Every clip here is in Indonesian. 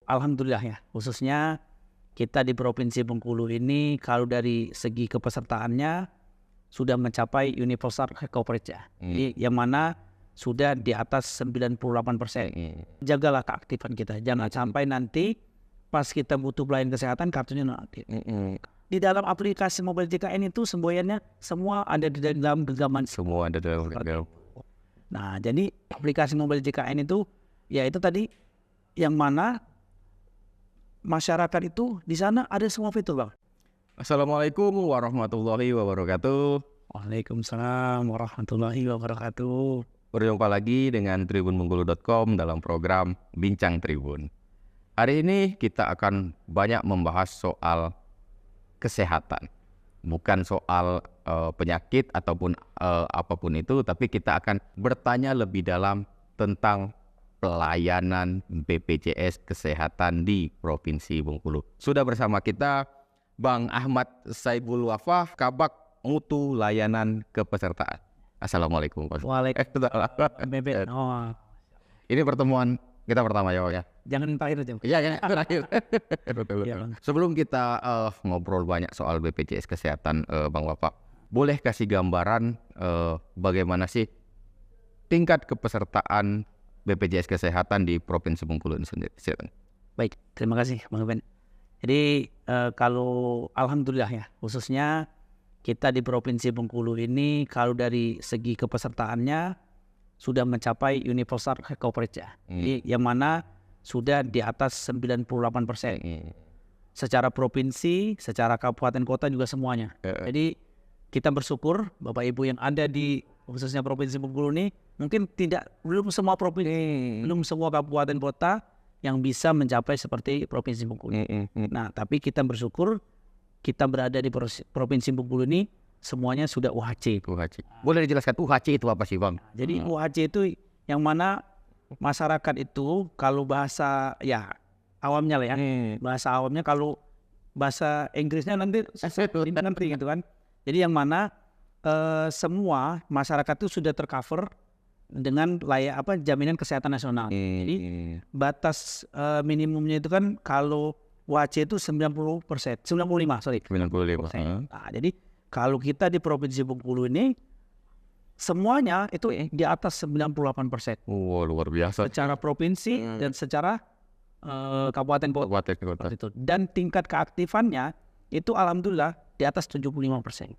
alhamdulillah ya, khususnya kita di Provinsi Bengkulu ini kalau dari segi kepesertaannya sudah mencapai universal coverage ya. Jadi yang mana sudah di atas 98%. Jagalah keaktifan kita, jangan sampai nanti pas kita butuh pelayanan kesehatan kartunya non aktif. Di dalam aplikasi mobile JKN itu semboyannya semua ada di dalam genggaman. Semua ada dalam genggaman. Nah, jadi aplikasi mobile JKN itu ya itu tadi yang mana masyarakat itu di sana ada semua fitur, Bang. Assalamualaikum warahmatullahi wabarakatuh. Waalaikumsalam warahmatullahi wabarakatuh. Berjumpa lagi dengan tribunbengkulu.com dalam program Bincang Tribun. Hari ini kita akan banyak membahas soal kesehatan. Bukan soal penyakit ataupun apapun itu, tapi kita akan bertanya lebih dalam tentang pelayanan BPJS Kesehatan di Provinsi Bengkulu. Sudah bersama kita Bang Ahmad Saibul Wafah, Kabak Mutu Layanan Kepesertaan. Assalamualaikum. Waalaikumsalam. Ini pertemuan kita pertama ya. Jangan terakhir aja. Iya, terakhir. Betul. Ya, Sebelum kita ngobrol banyak soal BPJS Kesehatan, Bang Wafah, boleh kasih gambaran bagaimana sih tingkat kepesertaan BPJS Kesehatan di Provinsi Bengkulu ini sendiri? Baik, terima kasih Bang Ben. Jadi kalau alhamdulillah ya, khususnya kita di Provinsi Bengkulu ini kalau dari segi kepesertaannya sudah mencapai universal coverage ya. Jadi yang mana sudah di atas 98%. Secara provinsi, secara kabupaten kota juga semuanya. Jadi kita bersyukur Bapak Ibu yang ada di khususnya Provinsi Bengkulu ini mungkin belum semua provinsi, belum semua kabupaten kota yang bisa mencapai seperti Provinsi Bengkulu. Nah, tapi kita bersyukur kita berada di Provinsi Bengkulu ini semuanya sudah UHC. Boleh dijelaskan UHC itu apa sih, Bang? Jadi UHC itu yang mana masyarakat itu kalau bahasa ya awamnya lah ya, bahasa awamnya, kalau bahasa Inggrisnya nanti gitu kan. Jadi yang mana semua masyarakat itu sudah tercover dengan jaminan kesehatan nasional. Jadi batas minimumnya itu kan kalau UHC itu 95%. Nah, jadi kalau kita di Provinsi Bengkulu ini semuanya itu di atas 98%. Luar biasa. Secara provinsi dan secara kabupaten kota. Itu. Dan tingkat keaktifannya itu alhamdulillah di atas 75%.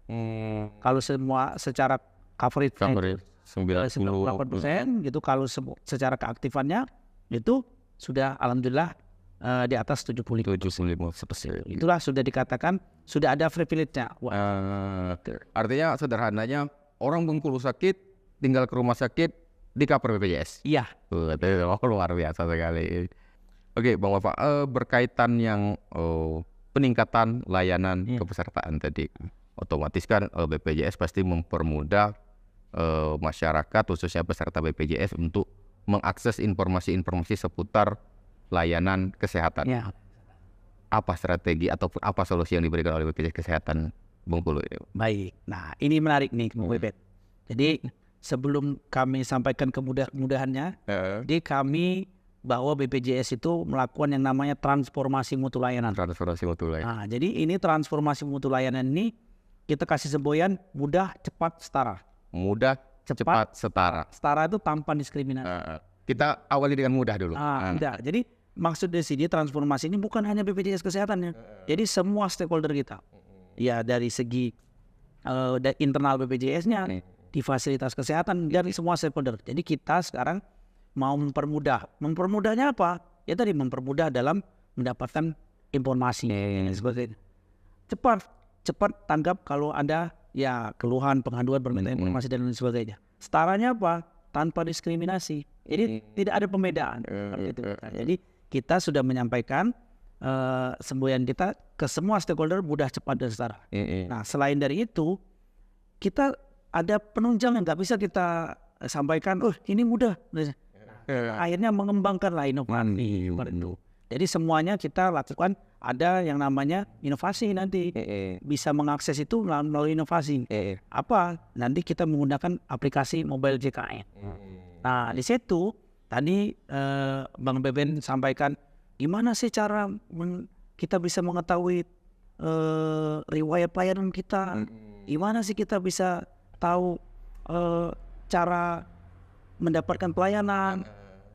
Kalau semua secara coverage 98% gitu, kalau secara keaktifannya itu sudah alhamdulillah di atas 75%. Itulah sudah dikatakan sudah ada privilege-nya. Artinya sederhananya orang Bengkulu sakit tinggal ke rumah sakit di cover BPJS. Iya. Luar biasa sekali. Oke, Bang Wafah, berkaitan yang peningkatan layanan kepesertaan tadi, otomatis kan BPJS pasti mempermudah masyarakat khususnya peserta BPJS untuk mengakses informasi-informasi seputar layanan kesehatan. Ya. Apa strategi ataupun apa solusi yang diberikan oleh BPJS Kesehatan Bengkulu ini? Baik, nah ini menarik nih Bang Bebet. Jadi sebelum kami sampaikan kemudahannya, jadi kami bahwa BPJS itu melakukan yang namanya transformasi mutu layanan. Nah, jadi ini transformasi mutu layanan ini kita kasih semboyan mudah, cepat, setara. Mudah, cepat, setara. Setara itu tanpa diskriminasi. Kita awali dengan mudah dulu. Mudah. Jadi maksud dari sini transformasi ini bukan hanya BPJS Kesehatannya. Jadi semua stakeholder kita. Ya dari segi internal BPJS-nya, di fasilitas kesehatan, dari semua stakeholder. Jadi kita sekarang mau mempermudah. Mempermudahnya apa? Ya tadi mempermudah dalam mendapatkan informasi. Seperti itu. Cepat tanggap kalau ada ya keluhan, pengaduan, permintaan informasi dan lain sebagainya. Setaranya apa? Tanpa diskriminasi. Jadi tidak ada pembedaan. Jadi kita sudah menyampaikan semboyan kita ke semua stakeholder mudah, cepat, dan setara. Nah, selain dari itu, kita ada penunjang yang nggak bisa kita sampaikan, ini mudah. Akhirnya mengembangkan inovasi. Jadi semuanya kita lakukan, ada yang namanya inovasi nanti. Bisa mengakses itu melalui inovasi. Apa? Nanti kita menggunakan aplikasi mobile JKN. Nah, di situ tadi Bang Beben sampaikan gimana sih cara kita bisa mengetahui riwayat pelayanan kita? Gimana sih kita bisa tahu cara mendapatkan pelayanan,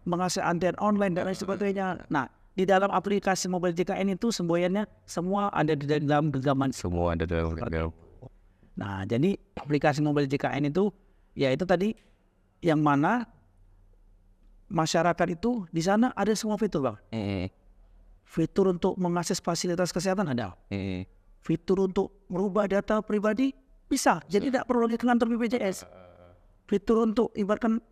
mengakses antrian online dan lain sebagainya. Nah, di dalam aplikasi mobile JKN itu semuanya semua ada di dalam genggaman. Semua ada dalam genggaman. Nah, jadi aplikasi mobile JKN itu, ya itu tadi yang mana masyarakat itu di sana ada semua fitur, Bang. Fitur untuk mengakses fasilitas kesehatan ada. Fitur untuk merubah data pribadi bisa. Jadi tidak perlu lagi ke kantor BPJS. Fitur untuk ibaratkan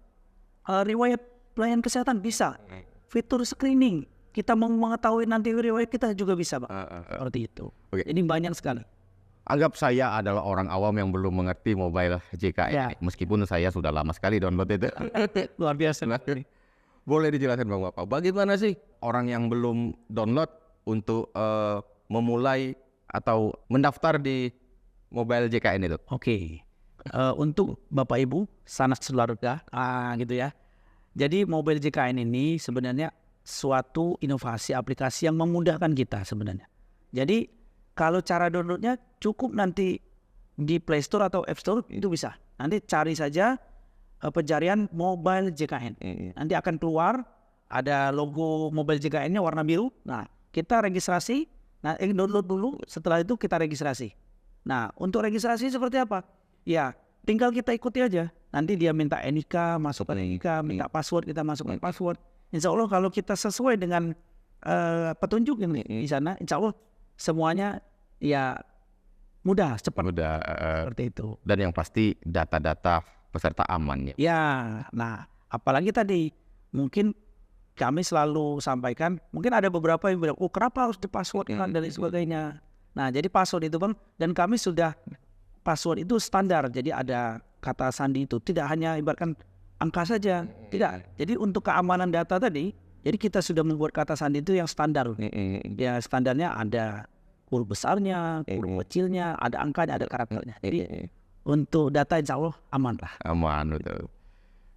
riwayat pelayanan kesehatan bisa. Fitur screening, kita mau mengetahui nanti riwayat kita juga bisa, Bang. Seperti itu. Jadi banyak sekali. Anggap saya adalah orang awam yang belum mengerti mobile JKN. Ya. Meskipun saya sudah lama sekali download itu. Luar biasa. Boleh dijelaskan Bang Bapak, bagaimana sih orang yang belum download untuk memulai atau mendaftar di mobile JKN itu? Oke. Untuk Bapak Ibu, sanak keluarga, gitu ya. Jadi mobile JKN ini sebenarnya suatu inovasi aplikasi yang memudahkan kita sebenarnya. Jadi kalau cara downloadnya cukup nanti di Play Store atau App Store itu bisa. Nanti cari saja pencarian mobile JKN. Nanti akan keluar ada logo mobile JKN-nya warna biru. Nah, kita registrasi, download dulu, setelah itu kita registrasi. Nah, untuk registrasi seperti apa? Ya, tinggal kita ikuti aja. Nanti dia minta NIK, masukkan NIK, minta password, kita masukkan password. Insya Allah kalau kita sesuai dengan petunjuk ini di sana, insya Allah semuanya ya mudah, cepat. Mudah. Seperti itu. Dan yang pasti data-data peserta aman ya. Ya, nah apalagi tadi mungkin kami selalu sampaikan, mungkin ada beberapa yang bilang, oh kenapa harus di-password dan lain sebagainya. Nah jadi password itu Bang, dan kami sudah password itu standar, jadi ada kata sandi itu, tidak hanya ibaratkan angka saja, tidak. Jadi untuk keamanan data tadi, jadi kita sudah membuat kata sandi itu yang standar. Ya standarnya ada huruf besarnya, huruf kecilnya, ada angkanya, ada karakternya. Jadi untuk data insya Allah aman lah. Aman, betul.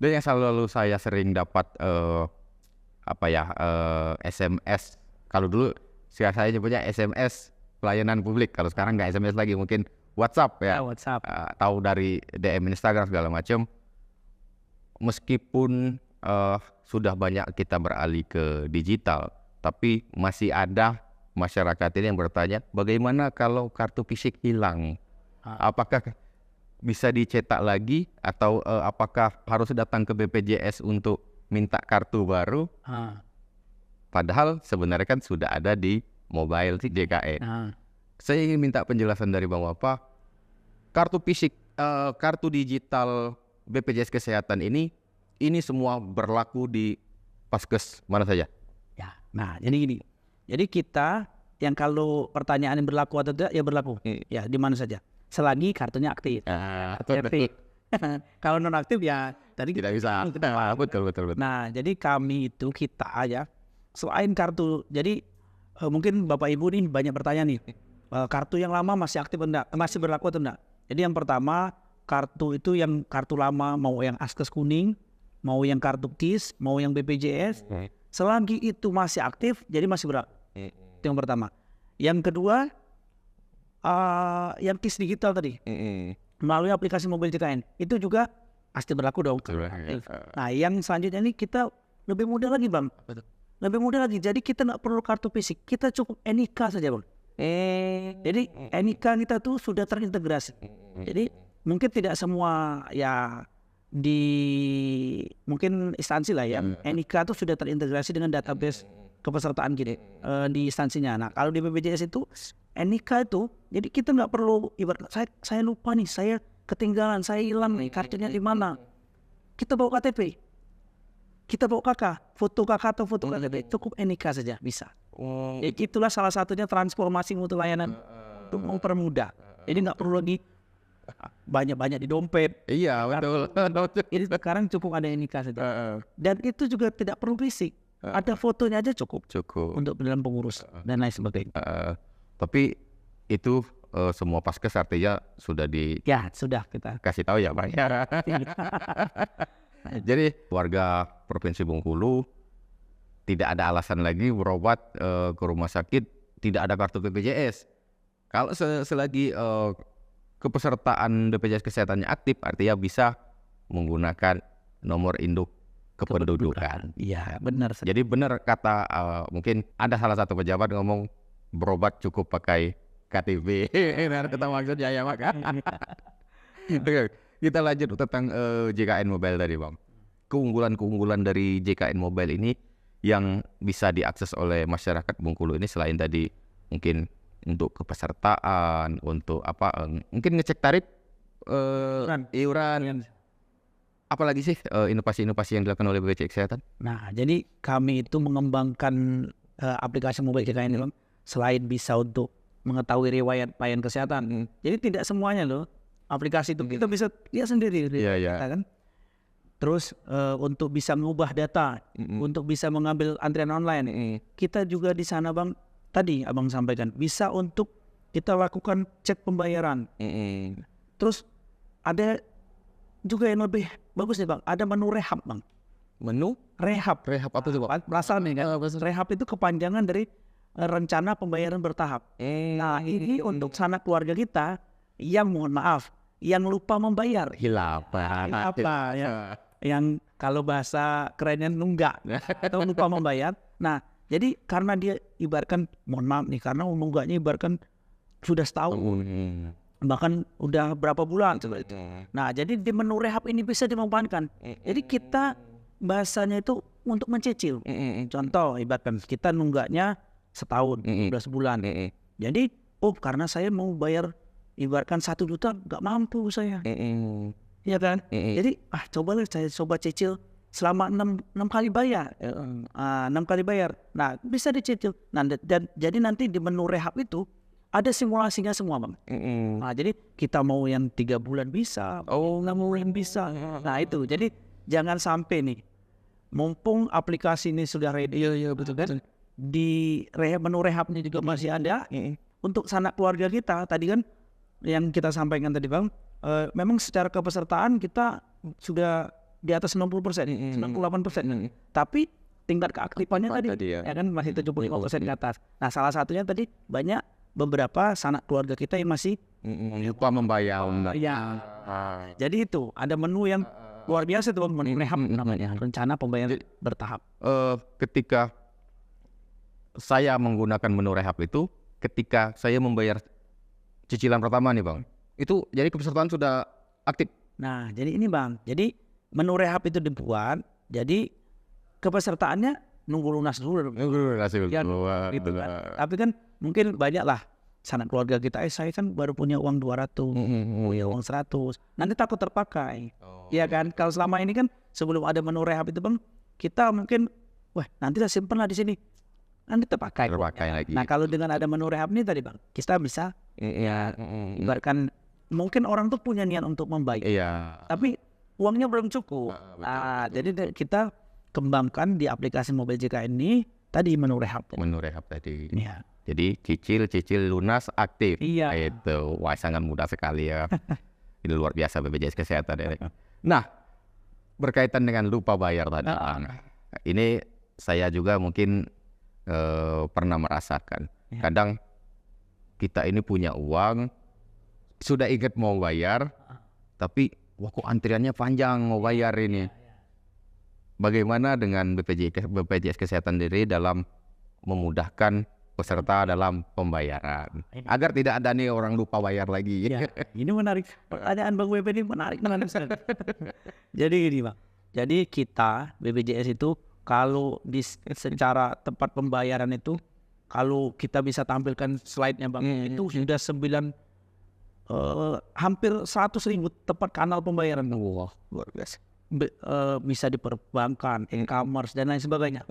Dan yang selalu saya sering dapat SMS. Kalau dulu saya nyebutnya SMS pelayanan publik. Kalau sekarang nggak SMS lagi, mungkin WhatsApp ya. WhatsApp. Tahu dari DM Instagram segala macam. Meskipun sudah banyak kita beralih ke digital, tapi masih ada masyarakat ini yang bertanya, bagaimana kalau kartu fisik hilang? Apakah bisa dicetak lagi atau apakah harus datang ke BPJS untuk minta kartu baru? Padahal sebenarnya kan sudah ada di mobile JKN. Saya ingin minta penjelasan dari Bang Wapa, kartu fisik, kartu digital BPJS Kesehatan ini semua berlaku di Paskes mana saja? Ya, nah jadi gini. Jadi kita yang kalau pertanyaan yang berlaku atau tidak, ya berlaku. Ya di mana saja. Selagi kartunya aktif. Aktif. Kalau non aktif ya tadi tidak bisa. Betul. Nah, jadi kami itu kita ya selain kartu. Jadi mungkin Bapak Ibu nih banyak bertanya nih. Kartu yang lama masih aktif enggak? Masih berlaku atau enggak? Jadi yang pertama, kartu itu yang kartu lama, mau yang Askes kuning, mau yang kartu KIS, mau yang BPJS, selagi itu masih aktif, jadi masih berlaku. Itu yang pertama. Yang kedua, yang KIS digital tadi, melalui aplikasi mobile JKN, itu juga pasti berlaku dong. Nah, yang selanjutnya ini kita lebih mudah lagi Bang. Lebih mudah lagi, jadi kita nggak perlu kartu fisik, kita cukup NIK saja Bang. Jadi NIK kita tuh sudah terintegrasi. Jadi mungkin tidak semua ya di mungkin instansi lah ya. NIK tuh sudah terintegrasi dengan database kepesertaan kita di instansinya. Nah kalau di BPJS itu NIK itu, jadi kita nggak perlu ibarat saya lupa nih, saya ketinggalan, saya hilang nih, kartunya di mana? Kita bawa KTP, kita bawa foto kakak atau foto KTP, cukup NIK saja bisa. Ya, itulah salah satunya transformasi mutu layanan untuk mempermudah. Jadi nggak perlu lagi banyak-banyak di dompet. Iya betul. Ini sekarang cukup ada NIK saja. Dan itu juga tidak perlu fisik. Ada fotonya aja cukup. Untuk dalam pengurus dan lain sebagainya. Tapi itu semua Paskes artinya sudah sudah kita kasih tahu ya Pak. Jadi warga Provinsi Bengkulu tidak ada alasan lagi berobat ke rumah sakit tidak ada kartu BPJS. Kalau selagi kepesertaan BPJS Kesehatannya aktif, artinya bisa menggunakan nomor induk kependudukan. Iya, benar. Jadi benar kata mungkin ada salah satu pejabat ngomong berobat cukup pakai KTP. Nah, kita maksudnya ya Mak. Oke, kita lanjut tentang JKN Mobile tadi Bang. Keunggulan dari JKN Mobile ini yang bisa diakses oleh masyarakat Bengkulu ini selain tadi mungkin untuk kepesertaan, untuk mungkin ngecek tarif iuran. Apalagi sih inovasi-inovasi yang dilakukan oleh BPJS Kesehatan? Nah, jadi kami itu mengembangkan aplikasi mobile JKN ini, Bang, selain bisa untuk mengetahui riwayat pelayanan kesehatan. Jadi tidak semuanya loh aplikasi itu kita bisa lihat sendiri kita kan. Terus untuk bisa mengubah data, untuk bisa mengambil antrian online, kita juga di sana Bang, tadi Abang sampaikan, bisa untuk kita lakukan cek pembayaran. Terus ada juga yang lebih bagus nih Bang, ada menu rehab Bang. Menu? Rehab. Rehab apa itu Bang? Perasaan nih kan, rehab itu kepanjangan dari rencana pembayaran bertahap. Nah ini untuk sanak keluarga kita yang mohon maaf, yang lupa membayar. Hilafah ya. Yang kalau bahasa kerennya nunggak atau lupa membayar. Nah, jadi karena dia ibaratkan, mohon maaf nih, karena nunggaknya ibaratkan sudah setahun, bahkan udah berapa bulan. Nah, jadi di menu rehab ini bisa dimanfaatkan. Jadi kita bahasanya itu untuk mencicil. Contoh, ibaratkan kita nunggaknya setahun, 12 bulan. Jadi, karena saya mau bayar ibaratkan 1 juta, nggak mampu saya. Iya kan? Jadi cobalah saya coba cicil selama 6 kali bayar. 6 kali bayar. Nah, bisa dicicil. Nah, dan jadi nanti di menu rehab itu ada simulasinya semua Bang. Nah, jadi kita mau yang 3 bulan bisa, 6 bulan bisa. Nah, itu. Jadi jangan sampai nih, mumpung aplikasi ini sudah ready, betul kan? Di menu rehabnya juga masih ada. Untuk sanak keluarga kita tadi kan yang kita sampaikan tadi Bang, memang secara kepesertaan kita sudah di atas 90%, 98%. Tapi tingkat keaktifannya tadi ya kan masih 75% ke atas. Nah, salah satunya tadi banyak beberapa sanak keluarga kita yang masih lupa membayar. Ya. Jadi itu ada menu yang luar biasa tuh Bang, menu rehab namanya, rencana pembayaran bertahap. Ketika saya menggunakan menu rehab itu, ketika saya membayar cicilan pertama nih Bang, itu jadi kepesertaan sudah aktif. Nah, jadi ini Bang, jadi menu rehab itu dibuat, jadi kepesertaannya nunggu lunas dulu. Gitu kan. Tapi kan mungkin banyak lah sanak keluarga kita, saya kan baru punya uang 200, punya uang 100, nanti takut terpakai. Iya kan, kalau selama ini kan sebelum ada menu rehab itu Bang, kita mungkin, nanti lah simpen lah di sini, nanti terpakai lagi. Nah, kalau dengan ada menu rehab ini tadi Bang, kita bisa ibaratkan mungkin orang tuh punya niat untuk membayar, tapi uangnya belum cukup. Jadi kita kembangkan di aplikasi mobile JKN ini tadi menu rehab. Menu rehab tadi. Iya. Jadi cicil lunas aktif. Iya. Itu sangat mudah sekali ya. Ini luar biasa BPJS Kesehatan ya. Nah, berkaitan dengan lupa bayar tadi. Ini saya juga mungkin pernah merasakan. Kadang kita ini punya uang, sudah ingat mau bayar, tapi kok antriannya panjang mau bayar ini. Bagaimana dengan BPJS Kesehatan diri dalam memudahkan peserta dalam pembayaran agar tidak ada nih orang lupa bayar lagi? Ini menarik, pertanyaan Bang WP ini menarik sekali. Jadi gini Bang, jadi kita BPJS itu kalau di secara tempat pembayaran itu, kalau kita bisa tampilkan slide-nya Bang, itu sudah hampir 100.000 tempat kanal pembayaran. Wah, luar biasa. Bisa di perbankan, e-commerce dan lain sebagainya.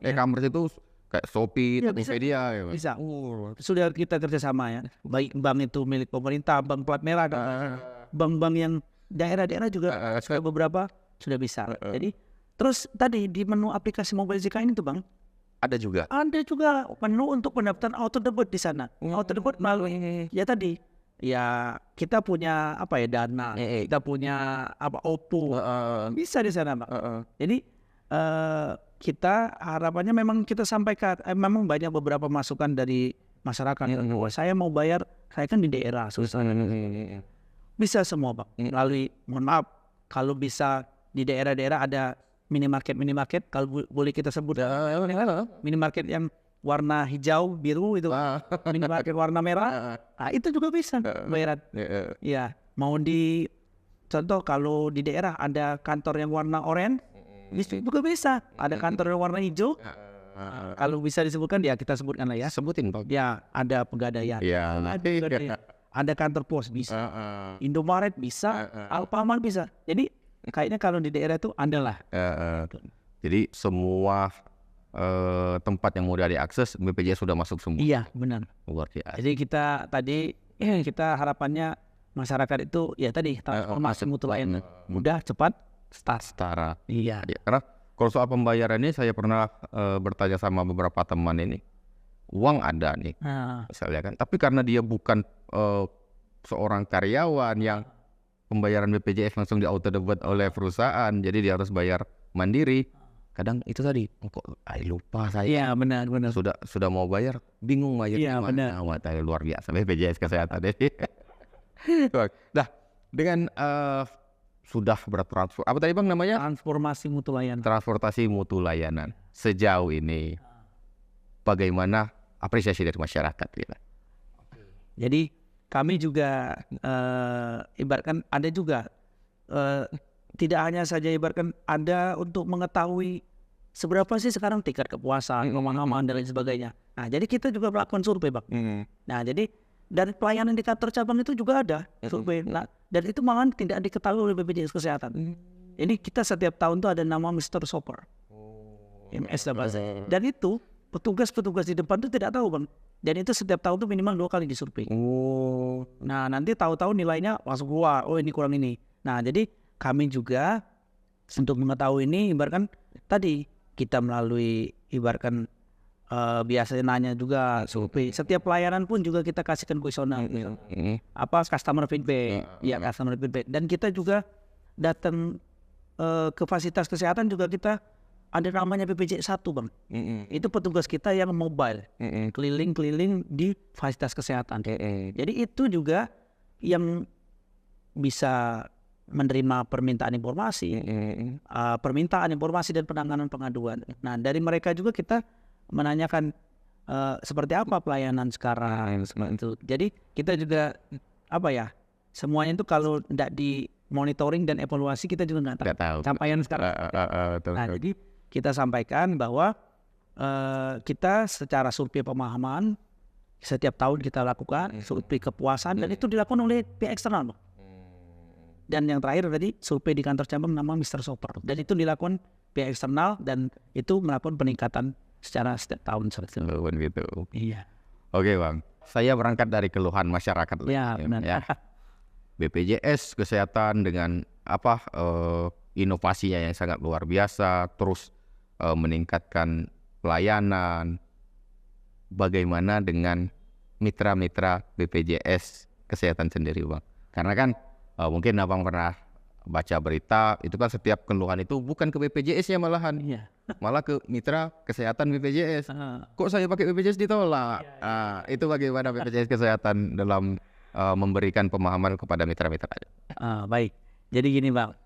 E-commerce itu kayak Shopee, Tokopedia ya. Bisa. Sudah kita kerjasama ya. Baik bank itu milik pemerintah, bank plat merah, bank-bank yang daerah-daerah juga beberapa sudah bisa. Jadi terus tadi di menu aplikasi mobile JKN itu Bang, ada juga menu untuk pendaftaran auto debit di sana. Auto debit melalui tadi. Ya kita punya Dana, kita punya OPPO, bisa di sana Bang. Jadi kita harapannya memang kita sampaikan, memang banyak beberapa masukan dari masyarakat. Wah, saya mau bayar, saya kan di daerah susah. Bisa semua Bang, melalui, mohon maaf, kalau bisa di daerah-daerah ada minimarket, kalau boleh kita sebut minimarket yang warna hijau, biru itu, minimarket warna merah, nah itu juga bisa bayaran. Ya, mau di contoh kalau di daerah ada kantor yang warna oranye, itu juga bisa. Ada kantor yang warna hijau, kalau bisa disebutkan ya kita sebutkan lah ya. Sebutin Pak. Ya, ada Pegadaian, ada kantor pos bisa, Indomaret bisa, Alfamart bisa. Jadi kayaknya kalau di daerah itu ada lah. Jadi semua tempat yang mudah diakses BPJS sudah masuk semua. Iya, benar. Luar biasa. Jadi kita harapannya masyarakat itu ya tadi transformasi mutu layanan mudah, cepat, Setara. Iya. Ya, karena kalau soal pembayaran ini saya pernah bertanya sama beberapa teman ini, uang ada nih, misalnya kan, tapi karena dia bukan seorang karyawan yang pembayaran BPJS langsung di-auto debit oleh perusahaan, jadi dia harus bayar mandiri. Kadang itu tadi, kok lupa saya. Iya, benar. Sudah mau bayar, bingung bayar gimana. Wah, luar biasa BPJS kesehatan ini. Nah, dengan sudah bertransfer, apa tadi Bang namanya? Transformasi mutu layanan. Transportasi mutu layanan. Sejauh ini, bagaimana apresiasi dari masyarakat? Gitu? Jadi kami juga ibaratkan ada juga, tidak hanya saja ibaratkan ada untuk mengetahui seberapa sih sekarang tingkat kepuasan, pemahaman dan lain sebagainya. Nah, jadi kita juga melakukan survei Bang. Nah, jadi dari pelayanan di kantor cabang itu juga ada survei. Nah, dan itu malah tidak diketahui oleh BPJS Kesehatan. Jadi kita setiap tahun tuh ada nama Mr. Shopper, MS dan itu petugas-petugas di depan tuh tidak tahu Bang. Dan itu setiap tahun tuh minimal 2 kali disurvei. Nah, nanti tahu-tahu nilainya masuk keluar, oh ini kurang ini. Nah, jadi kami juga untuk mengetahui ini ibaratkan tadi kita melalui ibaratkan biasanya nanya juga survei. Setiap pelayanan pun juga kita kasihkan kuesioner. Apa customer feedback, ya customer feedback. Dan kita juga datang ke fasilitas kesehatan juga kita ada namanya BPJS 1 Bang. Itu petugas kita yang mobile, keliling-keliling di fasilitas kesehatan. Jadi itu juga yang bisa menerima permintaan informasi, dan penanganan pengaduan. Nah, dari mereka juga kita menanyakan seperti apa pelayanan sekarang itu. Jadi kita juga semuanya itu kalau tidak di monitoring dan evaluasi kita juga nggak tahu capaian sekarang. Nah, jadi kita sampaikan bahwa kita secara survei pemahaman setiap tahun kita lakukan survei kepuasan dan itu dilakukan oleh pihak eksternal. Dan yang terakhir tadi survei di kantor cabang nama Mr. Shopper dan itu dilakukan pihak eksternal dan itu melakukan peningkatan secara setiap tahun seperti itu. Gitu. Iya. Oke Bang, saya berangkat dari keluhan masyarakat. Ya, benar. Ya. BPJS Kesehatan dengan inovasinya yang sangat luar biasa, terus meningkatkan pelayanan. Bagaimana dengan mitra-mitra BPJS Kesehatan sendiri Bang? Karena kan mungkin Abang pernah baca berita, itu kan setiap keluhan itu bukan ke BPJS ya malahan. Malah ke mitra kesehatan BPJS. Kok saya pakai BPJS ditolak? Itu bagaimana BPJS Kesehatan dalam memberikan pemahaman kepada mitra-mitra? Baik, jadi gini Bang,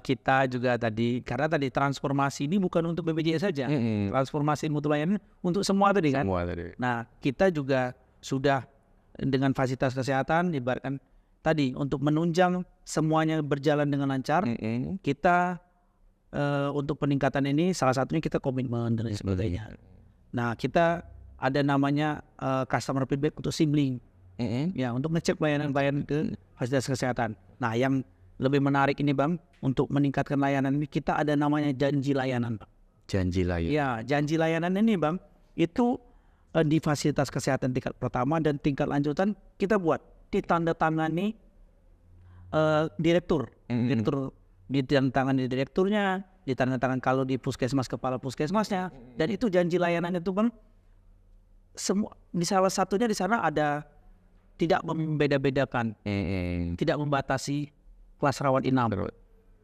kita juga tadi, karena tadi transformasi ini bukan untuk BPJS saja, transformasi mutu layanan untuk semua tadi kan. Nah, kita juga sudah dengan fasilitas kesehatan, ibaratkan tadi untuk menunjang semuanya berjalan dengan lancar, kita untuk peningkatan ini salah satunya kita komitmen dan sebagainya. Nah, kita ada namanya customer feedback untuk SIMLINK, ya untuk ngecek pelayanan ke fasilitas kesehatan. Nah, yang lebih menarik ini Bang, untuk meningkatkan layanan ini kita ada namanya janji layanan Bang. Janji layanan. Ya, janji layanan ini Bang, itu di fasilitas kesehatan tingkat pertama dan tingkat lanjutan kita buat ditandatangani direktur, ditandatangani direkturnya, ditandatangani kalau di puskesmas kepala puskesmasnya, dan itu janji layanan itu Bang. Semua di salah satunya di sana ada tidak membeda-bedakan, tidak membatasi kelas rawat inap,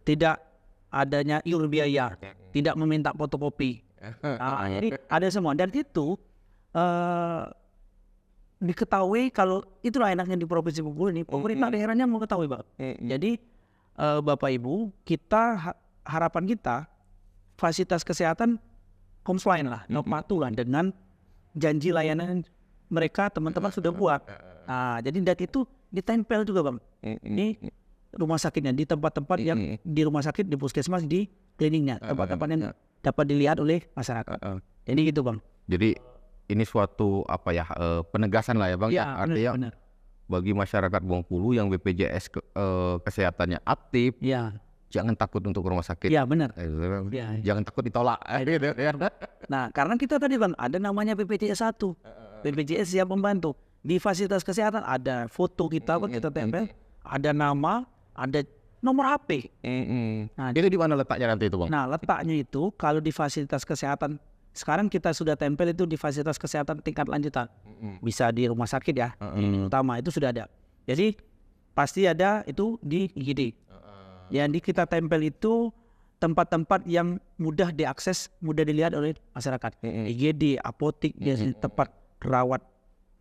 tidak adanya iur biaya, tidak meminta fotokopi. Nah, jadi ada semua, dan itu diketahui. Kalau itulah enaknya di Provinsi Bengkulu ini, pemerintah daerahnya mengetahui Bang. Jadi Bapak Ibu, harapan kita fasilitas kesehatan compliant lah, patuh lah dengan janji layanan mereka teman-teman sudah buat. Nah, jadi data itu ditempel juga Bang. Ini rumah sakitnya di tempat-tempat yang di rumah sakit, di puskesmas, di kliniknya, tempat-tempat yang dapat dilihat oleh masyarakat. Jadi gitu Bang. Jadi ini suatu penegasan lah ya Bang. Ya, artinya benar. Bagi masyarakat Bengkulu yang BPJS kesehatannya aktif, Ya, jangan takut untuk ke rumah sakit. ya benar. Ya. Jangan takut ditolak. Gitu, ya. Nah, karena kita tadi Bang ada namanya BPJS 1. BPJS siap membantu. Di fasilitas kesehatan ada foto kita Bang, kita tempel, ada nama, ada nomor HP. Nah, itu di mana letaknya nanti itu Bang? Nah, letaknya itu kalau di fasilitas kesehatan sekarang kita sudah tempel itu di fasilitas kesehatan tingkat lanjutan. Bisa di rumah sakit ya, utama itu sudah ada. Jadi pasti ada itu di IGD. Yang kita tempel itu tempat-tempat yang mudah diakses, mudah dilihat oleh masyarakat. IGD, apotik, tempat rawat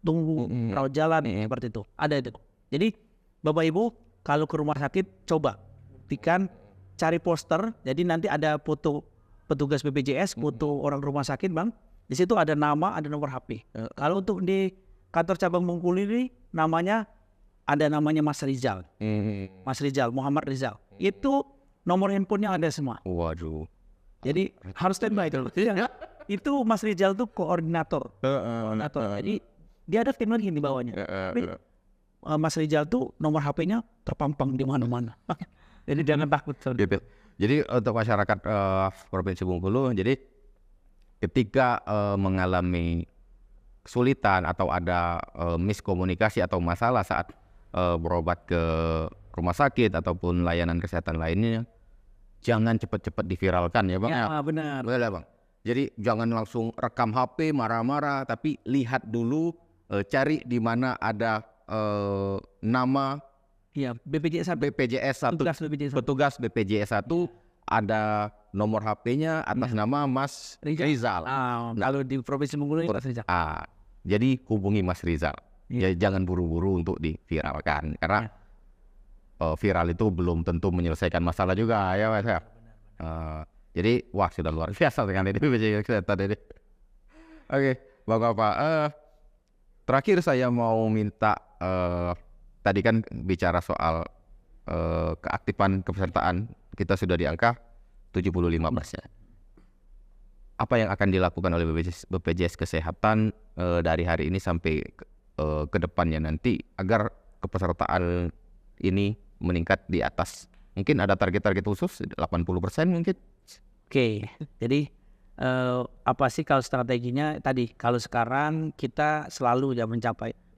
tunggu, rawat jalan, seperti itu. Ada itu. Jadi Bapak Ibu kalau ke rumah sakit coba buktikan, cari poster. Jadi nanti ada foto petugas BPJS, foto orang rumah sakit Bang. Di situ ada nama, ada nomor HP. Kalau untuk di kantor cabang Bengkulu ini namanya Mas Rizal. Mas Rizal, Muhammad Rizal. Itu nomor handphonenya ada semua. Waduh. Jadi harus standby itu. Itu Mas Rizal tuh koordinator. Jadi dia ada tim lagi di bawahnya. Mas Rizal tuh nomor HP-nya terpampang di mana-mana. Jadi jangan takut. Gitu. Jadi untuk masyarakat Provinsi Bengkulu, jadi ketika mengalami kesulitan atau ada miskomunikasi atau masalah saat berobat ke rumah sakit ataupun layanan kesehatan lainnya, jangan cepat-cepat diviralkan ya Bang. Ya, benar. Benar Bang. Jadi jangan langsung rekam HP marah-marah, tapi lihat dulu, cari di mana ada nama BPJS 1. Petugas BPJS 1 ada nomor HP-nya atas nama Mas Rizal. Kalau di Provinsi Bengkulu Mas Rizal. Jadi hubungi Mas Rizal. Ya, jangan buru-buru untuk diviralkan karena viral itu belum tentu menyelesaikan masalah juga ya Mas. Jadi sudah luar biasa dengan ini BPJS Kesehatan ini. Oke, Bapak. Terakhir saya mau minta, tadi kan bicara soal keaktifan kepesertaan kita sudah di angka 75%. Apa yang akan dilakukan oleh BPJS Kesehatan dari hari ini sampai ke depannya nanti agar kepesertaan ini meningkat di atas? Mungkin ada target-target khusus 80% mungkin? Oke, jadi apa sih kalau strateginya tadi? Kalau sekarang kita selalu ya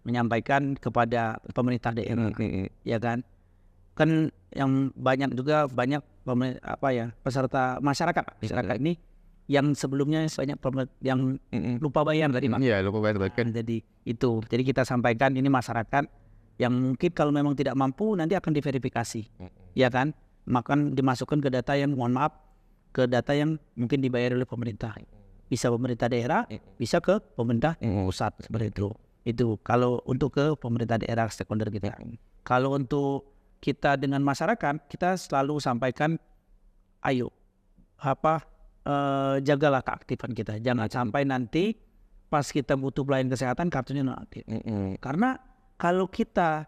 menyampaikan kepada pemerintah daerah, ya kan? Kan yang banyak peserta masyarakat ini yang sebelumnya banyak yang lupa bayar tadi Pak. Iya, lupa bayar kan. Jadi kita sampaikan ini masyarakat yang mungkin kalau memang tidak mampu nanti akan diverifikasi, ya kan? Maka dimasukkan ke data yang ke data yang mungkin dibayar oleh pemerintah. Bisa pemerintah daerah, bisa ke pemerintah pusat seperti itu. Itu kalau untuk ke pemerintah daerah stakeholder kita. Kalau untuk kita dengan masyarakat, kita selalu sampaikan, ayo jagalah keaktifan kita. Jangan sampai nanti pas kita butuh pelayanan kesehatan kartunya non aktif. Karena kalau kita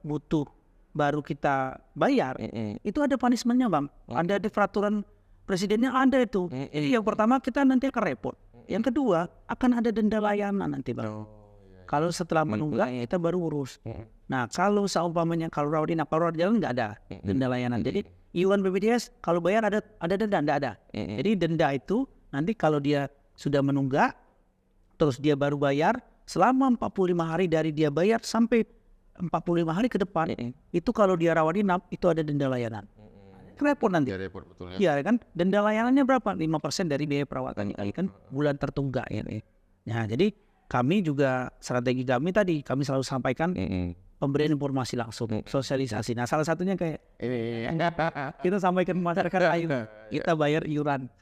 butuh baru kita bayar, itu ada punishment-nya Bang. Ada di peraturan presidennya ada itu. Jadi yang pertama kita nanti akan repot. Yang kedua akan ada denda layanan nanti Bang. Kalau setelah menunggak kita baru urus. Nah kalau seumpamanya kalau rawat jalan nggak ada denda layanan. Jadi iuran BPJS kalau bayar ada denda, nggak ada. Jadi denda itu nanti kalau dia sudah menunggak terus dia baru bayar selama 45 hari dari dia bayar sampai 45 hari ke depan, itu kalau dia rawat inap itu ada denda layanan. Repot nanti. Ya, repot betul ya kan? Denda layanannya berapa? 5% dari biaya perawatan kan bulan tertunggak ya. Nah, jadi kami juga strategi kami tadi kami selalu sampaikan pemberian informasi langsung, sosialisasi. Nah, salah satunya kayak kita sampaikan ke masyarakat, ayo kita bayar iuran.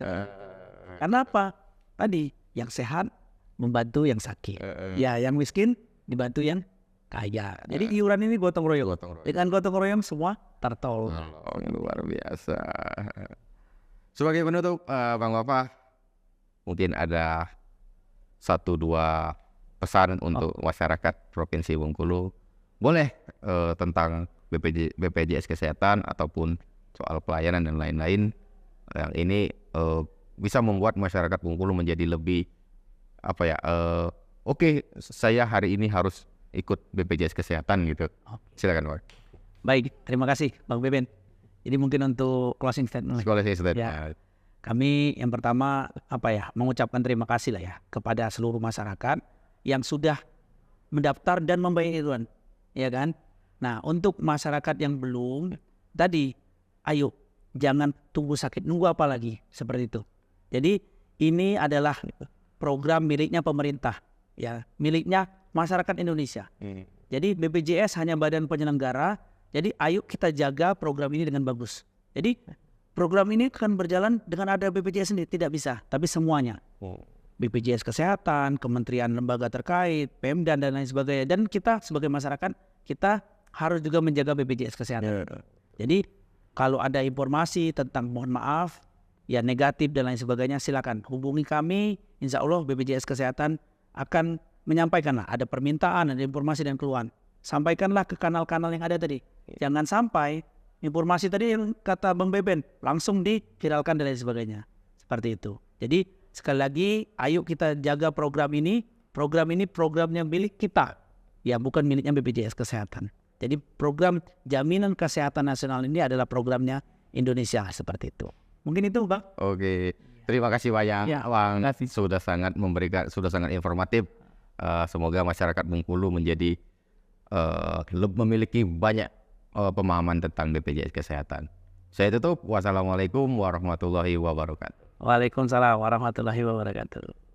Karena apa? Tadi yang sehat membantu yang sakit, ya yang miskin dibantu yang kaya. Jadi iuran ini gotong royong. Dengan gotong royong semua tertolong. Luar biasa. Sebagai penutup, Bang Wafa, mungkin ada 1-2 pesan untuk masyarakat Provinsi Bengkulu. Boleh tentang BPJS Kesehatan ataupun soal pelayanan dan lain-lain. Yang ini bisa membuat masyarakat Bengkulu menjadi lebih oke, saya hari ini harus ikut BPJS Kesehatan gitu. Silakan, Bang. Baik, terima kasih Bang Beben. Jadi mungkin untuk closing statement. Ya, kami yang pertama mengucapkan terima kasih lah ya kepada seluruh masyarakat yang sudah mendaftar dan membayar iuran, ya kan? Nah, untuk masyarakat yang belum, tadi ayo jangan tunggu sakit, nunggu apa lagi seperti itu. Jadi ini adalah program miliknya pemerintah, ya, miliknya masyarakat Indonesia. Jadi BPJS hanya badan penyelenggara. Jadi ayo kita jaga program ini dengan bagus. Jadi program ini akan berjalan dengan ada BPJS sendiri, tidak bisa, tapi semuanya. BPJS Kesehatan, kementerian lembaga terkait, Pemda dan lain sebagainya. Dan kita sebagai masyarakat, kita harus juga menjaga BPJS Kesehatan. Jadi kalau ada informasi tentang mohon maaf, ya negatif dan lain sebagainya, silakan hubungi kami. Insya Allah BPJS Kesehatan akan menyampaikan lah, ada permintaan, ada informasi dan keluhan. Sampaikanlah ke kanal-kanal yang ada tadi. Jangan sampai informasi tadi yang kata Bang Beben langsung diviralkan dan lain sebagainya. Seperti itu. Jadi sekali lagi ayo kita jaga program ini. Program ini programnya milik kita. Ya bukan miliknya BPJS Kesehatan. Jadi program Jaminan Kesehatan Nasional ini adalah programnya Indonesia, seperti itu. Mungkin itu, Bang. Oke. Terima kasih banyak, Bang. Sudah sangat informatif. Semoga masyarakat Bengkulu menjadi memiliki banyak pemahaman tentang BPJS Kesehatan. Saya tutup. Wassalamualaikum warahmatullahi wabarakatuh. Waalaikumsalam warahmatullahi wabarakatuh.